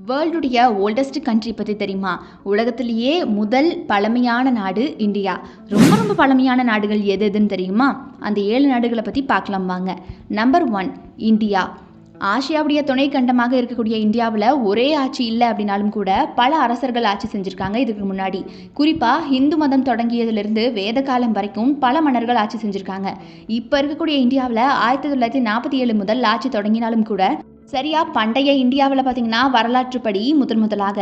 வேர்ல்டுடைய oldest country பற்றி தெரியுமா? உலகத்திலேயே முதல் பழமையான நாடு இந்தியா. ரொம்ப ரொம்ப பழமையான நாடுகள் எது எதுன்னு தெரியுமா? அந்த 7 நாடுகளை பற்றி பார்க்கலாம் வாங்க. Number 1 India. ஆசியாவுடைய துணை கண்டமாக இருக்கக்கூடிய இந்தியாவில் ஒரே ஆட்சி இல்லை அப்படின்னாலும் கூட பல அரசர்கள் ஆட்சி செஞ்சுருக்காங்க இதுக்கு முன்னாடி. குறிப்பாக ஹிந்து மதம் தொடங்கியதிலிருந்து வேத காலம் வரைக்கும் பல மன்னர்கள் ஆட்சி செஞ்சுருக்காங்க. இப்போ இருக்கக்கூடிய இந்தியாவில் 1947 முதல் ஆட்சி தொடங்கினாலும் கூட சரியா பண்டைய இந்தியாவில் பார்த்தீங்கன்னா வரலாற்றுப்படி முதலாக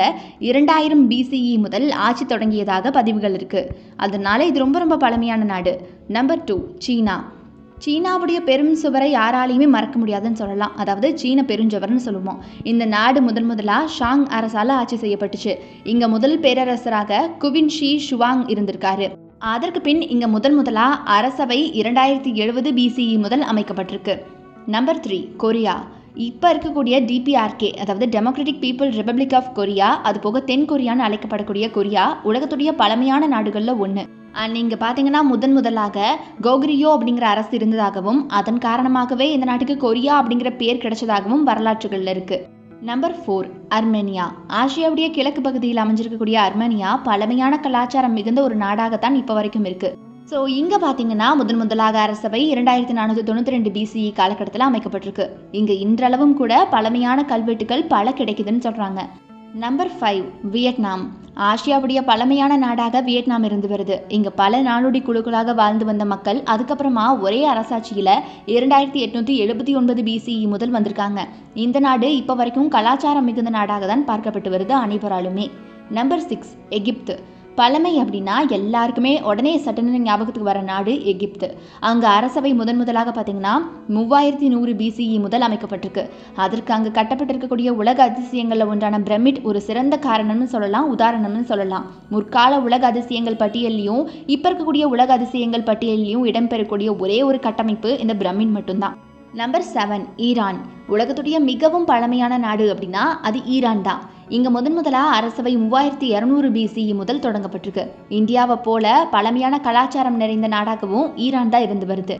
2000 BCE முதல் ஆட்சி தொடங்கியதாக பதிவுகள் இருக்குது. அதனால இது ரொம்ப ரொம்ப பழமையான நாடு. நம்பர் 2 சீனா. சீனாவுடைய பெரும் சுவரை யாராலையுமே மறக்க முடியாதுன்னு சொல்லலாம். அதாவது சீன பெருஞ்சுவர்னு சொல்லுவோம். இந்த நாடு முதலாக ஷாங் அரசால் ஆட்சி செய்யப்பட்டுச்சு. இங்கே முதல் பேரரசராக குவின் ஷி ஷுவாங் இருந்திருக்காரு. அதற்கு பின் இங்கே முதலா அரசவை 2070 BCE முதல் அமைக்கப்பட்டிருக்கு. Number 3 Korea. இப்போ இருக்கக்கூடிய DPRK, அதாவது democratic people republic of Korea, அது போக தென் கொரியான்னு அழைக்கப்படக்கூடிய கொரியா உலகத்துடைய பழமையான நாடுகளில் ஒன்று. அண்ட் இங்கே பார்த்தீங்கன்னா முதலாக கோகுரியோ அப்படிங்கிற அரசு இருந்ததாகவும் அதன் காரணமாகவே இந்த நாட்டுக்கு கொரியா அப்படிங்கிற பேர் கிடைச்சதாகவும் வரலாற்றுகளில் இருக்குது. நம்பர் 4 அர்மேனியா. ஆசியாவுடைய கிழக்கு பகுதியில் அமைஞ்சிருக்கக்கூடிய அர்மேனியா பழமையான கலாச்சாரம் மிகுந்த ஒரு நாடாகத்தான் இப்போ வரைக்கும் இருக்குது. ஸோ இங்கே பார்த்தீங்கன்னா முதலாக அரசவை 2492 BCE காலகட்டத்தில் அமைக்கப்பட்டிருக்கு. இங்கே இன்றளவும் கூட பழமையான கல்வெட்டுகள் பல கிடைக்குதுன்னு சொல்கிறாங்க. Number 5 Vietnam. ஆசியாவுடைய பழமையான நாடாக வியட்நாம் இருந்து வருது. இங்கே பல நாடோடி குழுக்களாக வாழ்ந்து வந்த மக்கள் அதுக்கப்புறமா ஒரே அரசாட்சியில் 2879 BCE முதல் வந்திருக்காங்க. இந்த நாடு இப்போ வரைக்கும் கலாச்சாரம் மிகுந்த நாடாக தான் பார்க்கப்பட்டு வருது அனைவராலுமே. நம்பர் 6 எகிப்து. பழமை அப்படின்னா எல்லாருக்குமே உடனே சட்டன ஞாபகத்துக்கு வர நாடு எகிப்து. அங்கே அரசவை முதலாக பார்த்தீங்கன்னா 3100 BCE முதல் அமைக்கப்பட்டிருக்கு. அதற்கு அங்கே கட்டப்பட்டிருக்கக்கூடிய உலக அதிசயங்களில் ஒன்றான பிரமிட் ஒரு சிறந்த காரணம்னு சொல்லலாம், உதாரணம்னு சொல்லலாம். முற்கால உலக அதிசயங்கள் பட்டியலையும் இப்போ இருக்கக்கூடிய உலக அதிசயங்கள் பட்டியலையும் இடம்பெறக்கூடிய ஒரே ஒரு கட்டமைப்பு இந்த பிரமிட் மட்டும்தான். Number 7 Iran. உலகத்துடைய மிகவும் பழமையான நாடு அப்படின்னா அது ஈரான் தான். இங்கே முதலாக அரசவை 3200 BCE முதல் தொடங்கப்பட்டிருக்கு. இந்தியாவை போல பழமையான கலாச்சாரம் நிறைந்த நாடாகவும் ஈரான் தான் இருந்து வருது.